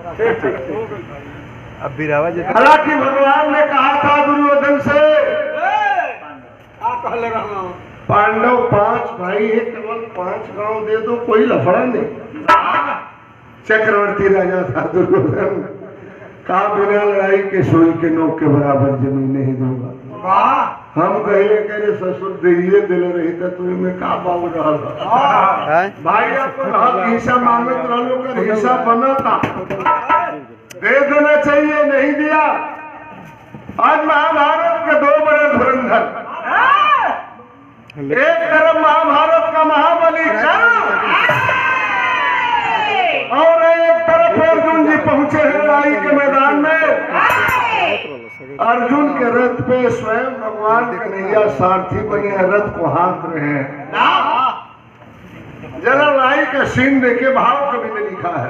अब बिरावा जी हालांकि भगवान ने कहा था दुर्योधन से, पांडव 5 भाई है, केवल 5 गांव दे दो, कोई लफड़ा नहीं। चक्रवर्ती राजा था दुर्योधन, कहा बिना लड़ाई के सोई के नोक के बराबर जमीन नहीं दूंगा। हम कहे ससुर दिए दिल रही था तो में का बाबू रहा भाई अपन हिस्सा मांगत रहो कर हिस्सा बना था, दे देना चाहिए, नहीं दिया। आज महाभारत के 2 बड़े धुरंधर, एक तरफ महाभारत का महाबली कर्ण और एक तरफ अर्जुन जी पहुंचे हैं लड़ाई के मैदान में। अर्जुन के रथ पे स्वयं भगवान कन्हैया सारथी बने हैं, रथ को हाँक रहे हैं। जरा लड़ाई का सीन देखे, भाव कभी ने लिखा है।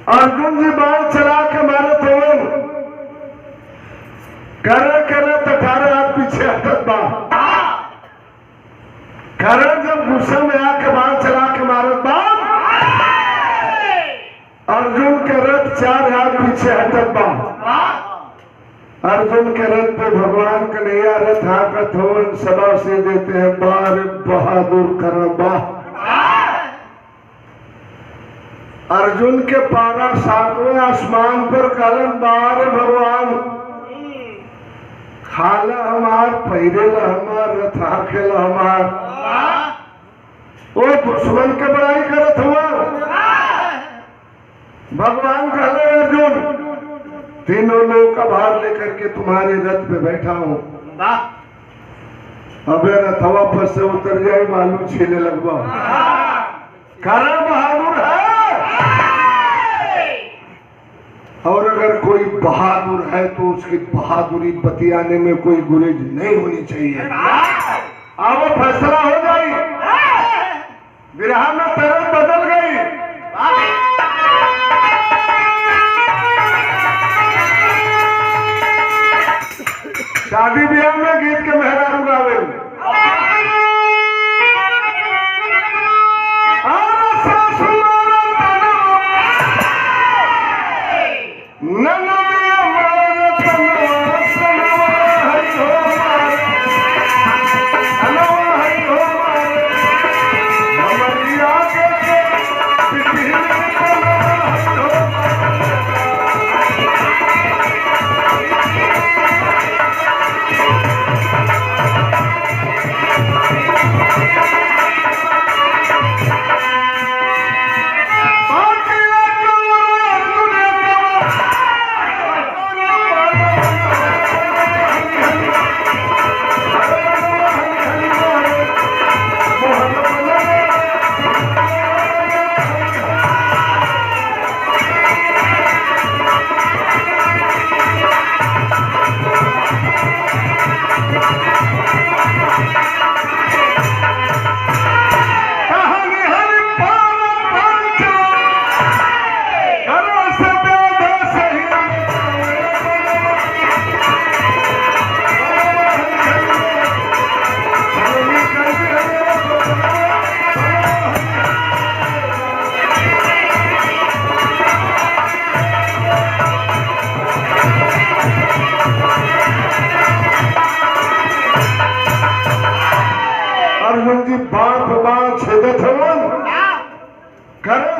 अर्जुन जी बाण चला के मारे थे, करण करे तो 18 हाथ पीछे हटत बा। करण जब गुस्से में आके बाण चला के मारत बा, अर्जुन के रथ 4 हाथ पीछे हटत बा। अर्जुन के रथ पे भगवान कन्हैया रथ हाकत होवन सभा से देते हैं, बार बहादुर करण बा। अर्जुन के पारा 7वें आसमान पर कलन बार भगवान, खाला हमार, पहिरेला हमार, रथ हाकेला हमार। वो दुश्मन के बड़ाई करत हुआ। भगवान कहले अर्जुन, तीनों लोग का भार लेकर के तुम्हारे रथ पे बैठा हूं, अबे रथवा पर से उतर जाए मालूम छीने लगवा। करण बहादुर है, और अगर कोई बहादुर है तो उसकी बहादुरी बतियाने में कोई गुरेज नहीं होनी चाहिए। अब फैसला हो जाए, विरह में तरफ बदल गई। शादी ब्याह में गीत के मेहरारू गावे,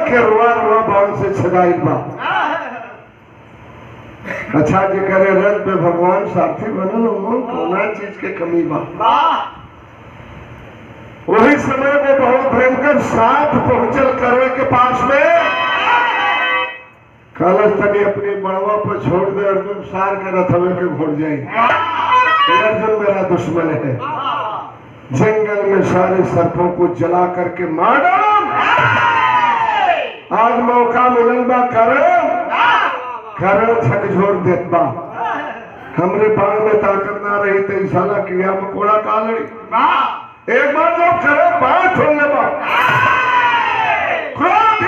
के रुआ रुआ बाण से छदाई बा। अच्छा जी करे रथ पे भगवान सारथी बनल हो, कोना चीज के कमी बा। वही समय वो बहुत भयंकर सांप पहुंचल करवे के पास में, कलश तनी अपनी बड़वा पर छोड़ दे, अर्जुन सार के रथवे के घोड़ जाए। अर्जुन मेरा दुश्मन है, जंगल में सारे सर्पों को जला करके मार डालूं। आज मौका मिलल बा, करण झकझोर देत बा। हमरे बाण में ताकत ना रही तो साला कीड़ा मकोड़ा का लड़ी। एक बार जब करे बाण छोड़ने बा, क्रोधित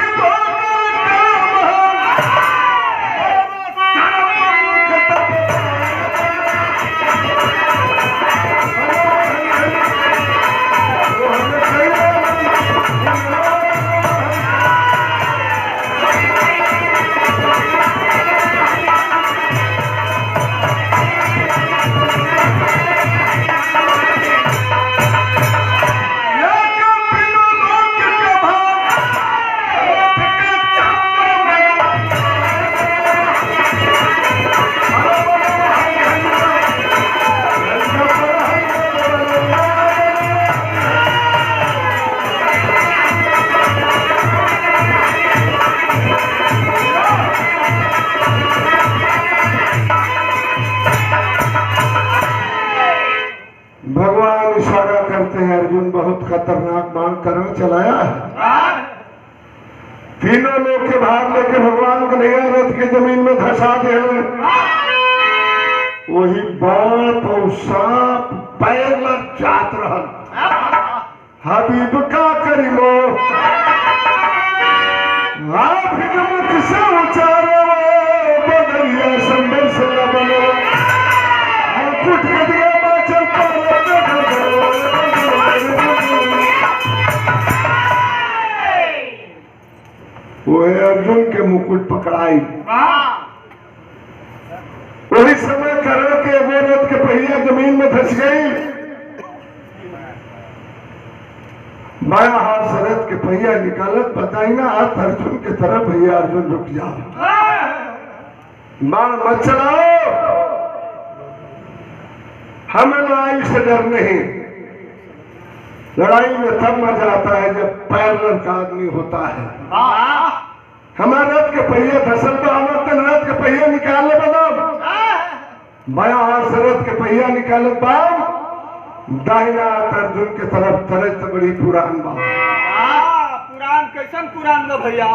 भगवान इशारा करते हैं, अर्जुन बहुत खतरनाक बाण करण चलाया है। तीनों लोग के भार लेके भगवान को नया रथ के जमीन में धसा दे। वही बाण तो सांप पैर लग जात रहल। हबीब का करीमो आप मुख से उचारो, बदरिया संबर से न बनो, मुकुट गदिया बाचल पर वो है अर्जुन के मुकुट पकड़ाई। वही समय करण के वो रथ के पहिया जमीन में धस गई। बाया हाथ से रथ के पहिया निकालत बताई ना हाथ अर्जुन की तरफ, भैया अर्जुन रुक जाओ, बाण मत चलाओ, हमें लड़ाई से डर नहीं। लड़ाई में तब मजा आता है जब पैरलर का आदमी होता है। हमारे रथ के पहिए धसल तो हमारे रथ के पहिए निकालने बदाम, बाया हाथ से रथ के पहिया निकालत बाम, दाहिना हाथ अर्जुन के तरफ तरस तो बड़ी पुरान बा। पुरान कैसन पुरान बा भैया?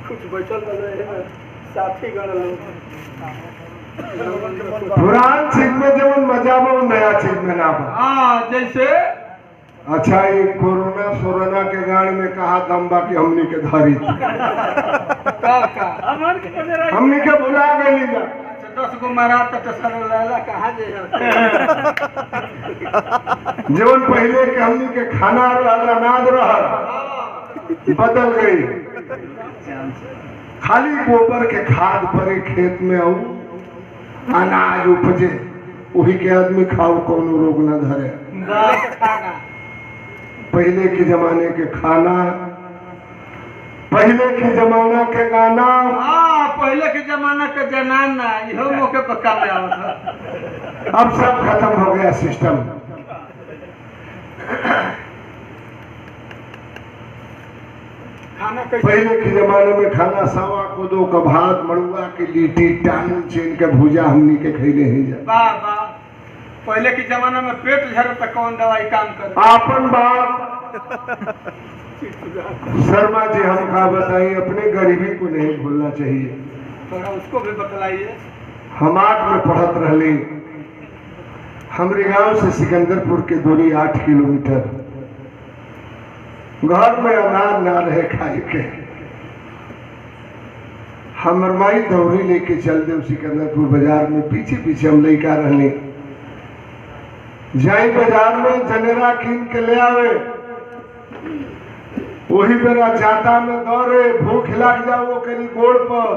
कुछ बैठल रहे साथी गण लोग। पुरान चीज में जब मजा बा, नया चीज में ना बा। हाँ जैसे अच्छा ये कोरोना के गाड़ी में कहा दम बा कि हमनी के धारी हमनी के भुला गई जा। 10 गो मारा तो सर लाला कहाँ जे जीवन पहले के हमनी के खाना रहल, अनाज रहल, बदल गई। खाली गोबर के खाद परे खेत में आऊ, अनाज उपजे, वही के आदमी खाओ, कोनो रोग न धरे। पहले के जमाने के खाना, पहले के जमाना के गाना। हाँ पहले के जमाना के जनाना, इहो मौके पर काम आवत। अब सब खत्म हो गया सिस्टम। खाना कैसे? पहले के जमाने में खाना सावा कोदो का भात, मड़ुआ की लिट्टी, टांग चीन के भूजा हमनी के खैले ही जा। वाह वाह, पहले के जमाना में पेट झरे तो कौन दवाई काम कर? आपन बात शर्मा जी हम कहा बताइए, अपने गरीबी को नहीं भूलना चाहिए। थोड़ा उसको भी बतलाइए। हम 8 में पढ़त रहली। हमारे गांव से सिकंदरपुर की दूरी 8 किलोमीटर। घर में अनाज ना रहे खाए के, हमर माई दौरी लेके चल दे सिकंदरपुर बाजार में। पीछे पीछे हम लड़का रहने जाई बाजार में जनेरा कीन के ले आवे। वही बेरा जाता में दौड़े, भूख लग जाओ वो करी गोड़ पर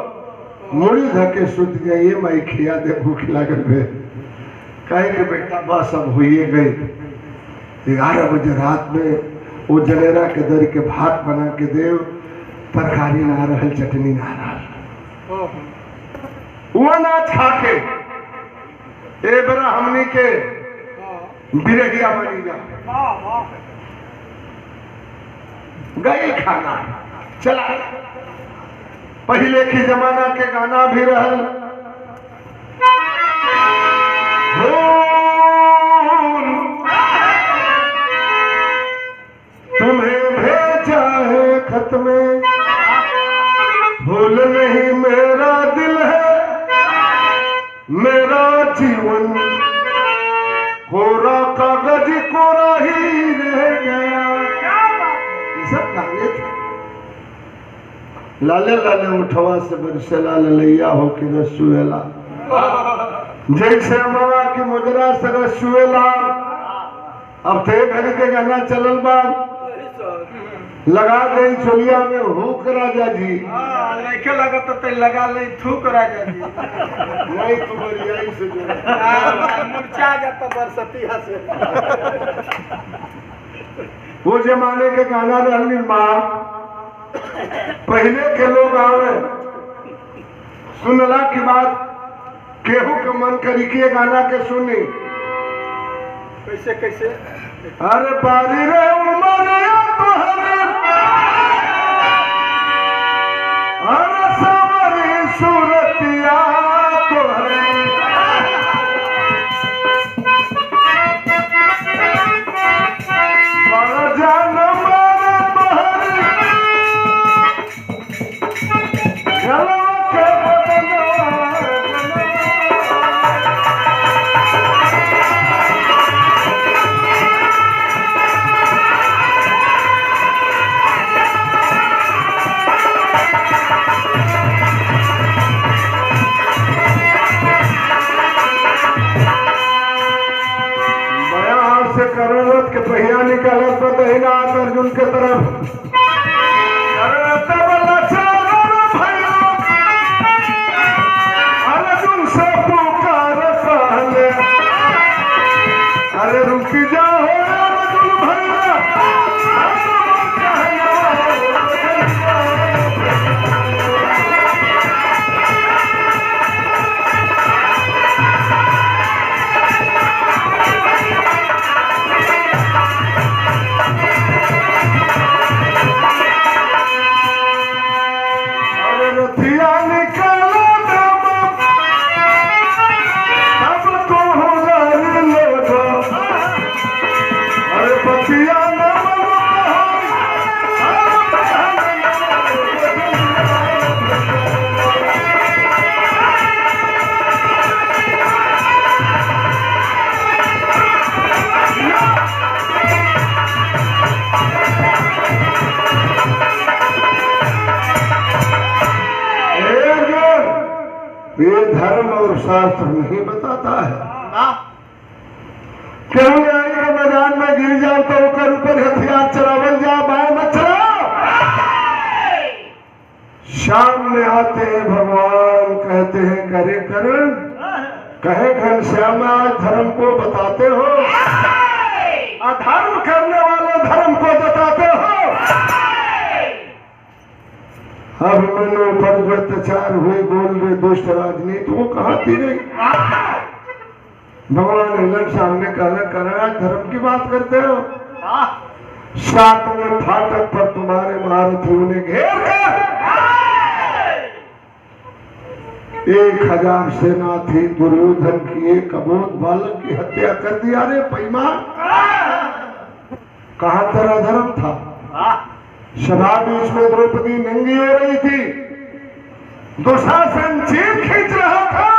मुड़ी धके सुत जाइए, माई खिया दे भूख लागल बे। कहे के बेटा बस अब हुई गई। 11 बजे रात में वो जनेरा के दर के भात बना के देव, तरकारी ना रहल, चटनी ना रहल। वो अनाज खा के ए बरा हमनी के बिरहिया बनी जा गई खाना चला। पहले की जमाना के गाना भी रहल, तुम्हें भेजा है खत में, भूल नहीं मेरा दिल है, मेरा जीवन कोरा कागज कोरा ही रह गया। ये सब गाने थे। लाले लाले उठवा से बरसे लाल लैया हो कि रसुएला, जैसे मामा की मुजरा से रसुएला। अब थे घर के गाना चलल बा, लगा दे चोलिया में हुक राजा जी, लइके लगत तो लगा ले थूक राजा जी। नहीं तू बरियाई से जो मुरझा जाता बरसती हसे। वो जमाने के गाना रहल निर्माण। पहले के लोग आवे सुनला के बाद केहू के मन करी के गाना के सुनी। कैसे कैसे? अरे बारी रे उमरिया तोहरे, अरे सावरी सूरतिया तोहरे, बड़ा जान मारे तोहरे, गलवा के बदनवा करोड़त के पहिया निकालत बदहिना अर्जुन के तरफ। अर्जुन से पुकार पहले, अरे रुकी जाओ अर्जुन भैया, ये धर्म और शास्त्र नहीं बताता है। क्यों लड़ाई के मैदान में गिर जाओ तो ऊपर ऊपर हथियार चलावल जा, बाएं मत चलाओ। सामने आते हैं भगवान, कहते हैं करे करण, कहे घनश्याम आज धर्म को बताते हो, अधर्म करने वाले धर्म को बताते हो। अब मैंने ऊपर जो अत्याचार हुए बोल रहे दुष्ट राजनीति, वो कहाँ थी रही। भगवान हिलन सामने कहना करा धर्म की बात करते हो। 7वें फाटक पर तुम्हारे महारथियों ने घेर कर 1000 सेना थी, दुर्योधन की एक अबोध बालक की हत्या कर दिया। अरे पैमान, कहाँ तेरा धर्म था। सभा बीच में द्रौपदी नंगी हो रही थी, दुशासन जीभ खींच रहा था।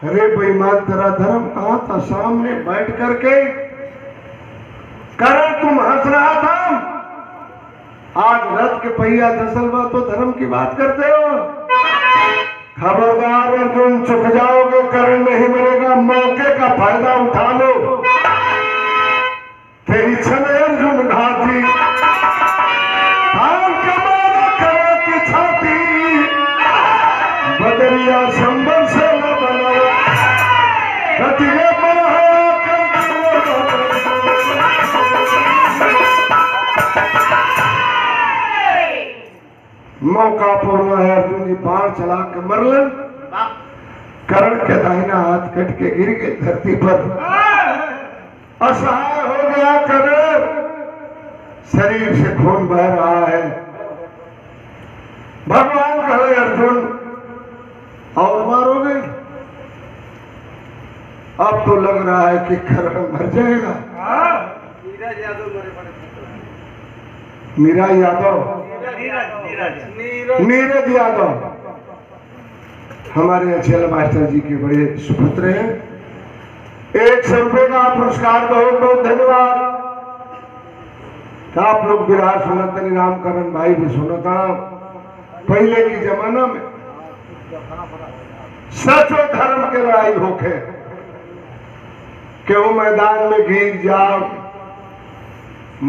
अरे बेईमान, तेरा धर्म कहाँ था। सामने बैठ करके करण तुम हंस रहा था, आज रथ के पहिया धसलवा तो धर्म की बात करते हो। खबरदार अर्जुन, चुक जाओगे, करण नहीं मरेगा। मौके का फायदा उठा लो। तेरी छने अर्जुन घाती, की छाती, बदरिया संबल से न बनाओ, कतिये बड़ा मौका पूर्ण है अर्जुन जी बाण चला के मरलन कर्ण के दाहिना हाथ कट के गिर गए धरती पर असहाय हो गया कर्ण शरीर से खून बह रहा है भगवान कहे अर्जुन और मारोगे अब तो लग रहा है कि कर्ण मर जाएगा मीरा यादव नीरज यादव हमारे अचल मास्टर जी के बड़े सुपुत्र हैं 100 रुपये का पुरस्कार बहुत बहुत धन्यवाद आप लोग बिहार सुनतनी रामकरण भाई भी सुनता पहले की जमाना में सच और धर्म के लड़ाई होके केहू मैदान में गिर जाओ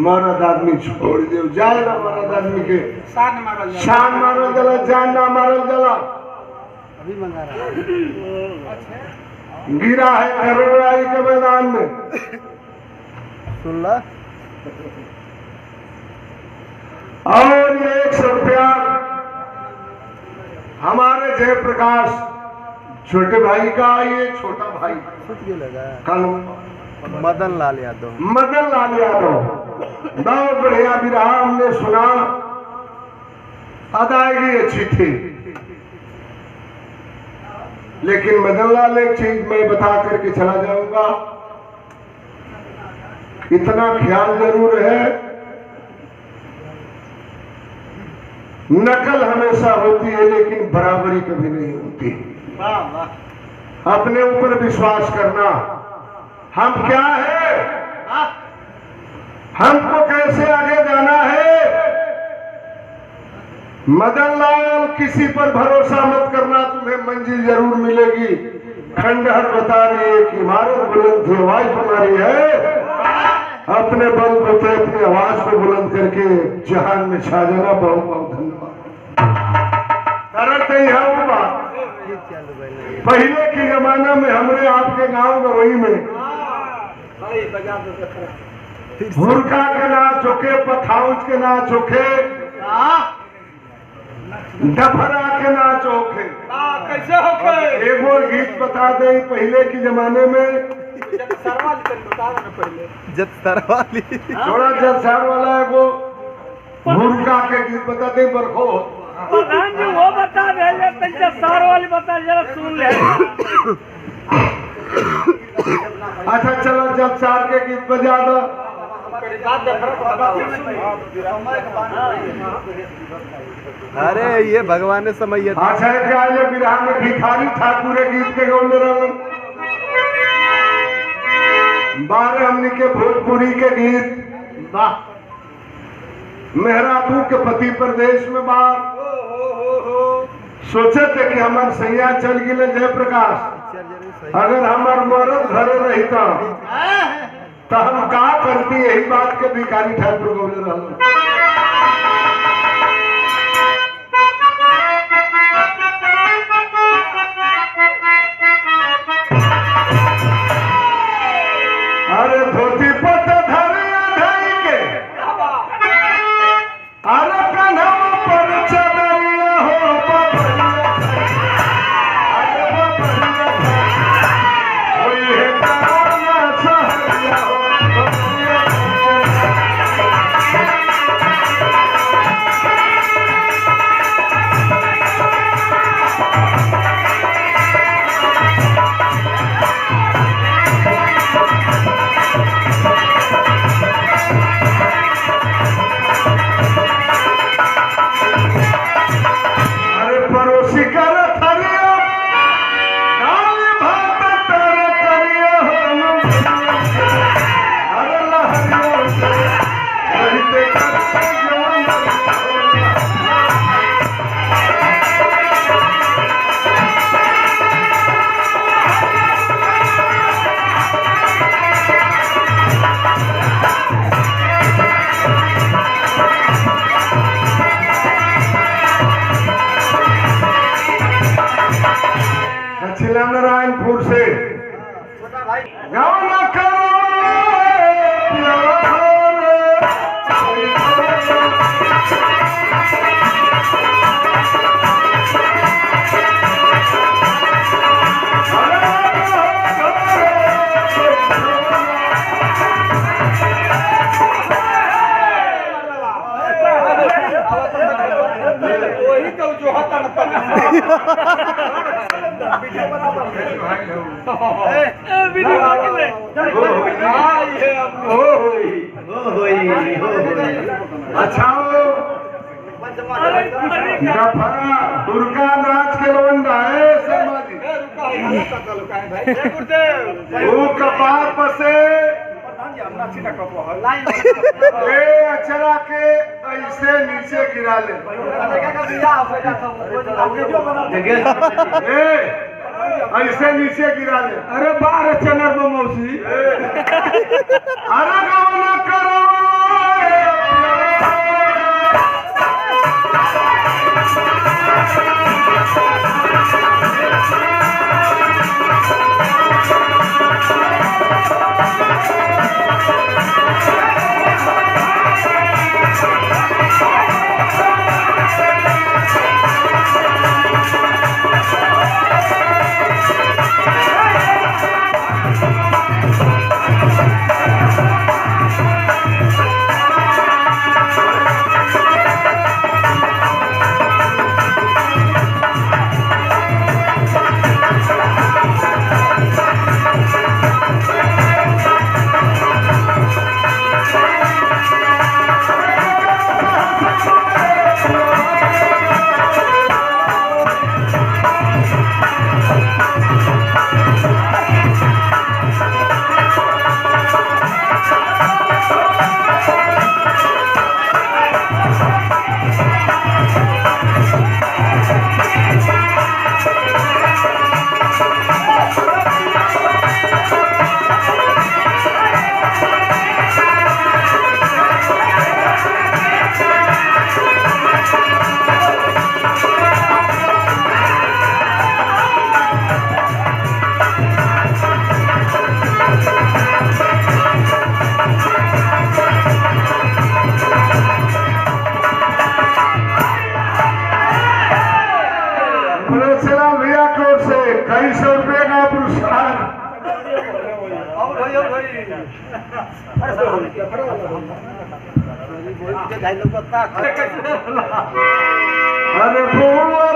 मरद आदमी छोड़ दो जाए ना मरद आदमी के शान मारल जला जान ना मारल जला गिरा है करोड़ाई के मैदान में सुन ला और ये 100 रुपया हमारे जयप्रकाश छोटे भाई का ये छोटा भाई कल मदन लाल यादव बहुत बढ़िया विरहा हमने सुना अदायगी अच्छी थी लेकिन मदन लाल एक चीज मैं बता करके चला जाऊंगा इतना ख्याल जरूर है नकल हमेशा होती है लेकिन बराबरी कभी नहीं होती अपने ऊपर विश्वास करना हम क्या है हमको कैसे आगे जाना है मदन लाल किसी पर भरोसा मत करना तुम्हें मंजिल जरूर मिलेगी खंडहर बता रही है कि इमारत बुलंद थी आवाज तुम्हारी है अपने बल बते अपनी आवाज को बुलंद करके जहान में छा जाना बहुत बहुत धन्यवाद तरते ही है बात पहले के जमाना में हमरे आपके गांव गवई में हुरका के ना चोखे पखाउच के ना चोखे डफरा के ना चोखे कैसे होखे एगो गीत बता दे पहले के जमाने में जतरवाली थोड़ा जलसार वाला एगो हुरका के गीत बता दे बरखो प्रधान जी वो बता दे तनिका सार वाली बता जरा सुन ले अच्छा चलो जलसार के गीत बजा दो अरे ये भगवान ने समय अच्छा क्या ये बिरहा में भिखारी ठाकुर गीत के गौले रहन 12 हमनी के भोजपुरी के गीत मेहराबू के पति प्रदेश में बात सोचे थे कि हमार सैया चल गए जयप्रकाश अगर हमार मरद घर रहता तो हम का करती यही बात के भिखारी ठाकुर बोले रहा अरे धोती पट धरिया धई के अरे कन्हवा पर चदरिया हो बबरिया अरे बबरिया ओए हे काना सहरिया हो बबरिया नारायणपुर से गाँव न करो प्यार जो हता न तब वीडियो बना अच्छा गफरा दुर्गा नाच के लोंडा है शर्मा जी वो कपार पसे अचरा के ऐसे नीचे गिरा ले ऐसे नीचे गिरा ले अरे बार चनर में मौसी अरे गवना करो कई सौ रुपए का पुरस्कार अरे भूवर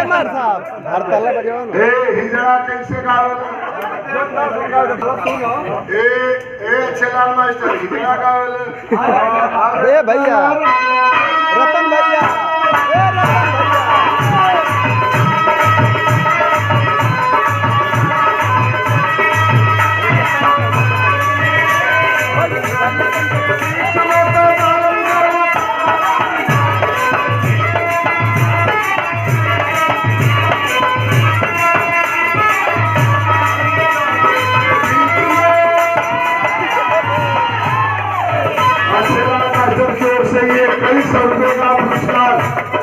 मार साहब हड़ताल बजाओ ना हिजड़ा कैसे गावल चलान मास्टर हिजड़ा गावल ए भैया रतन भैया ए रतन कई सौ रुपए का पुरस्कार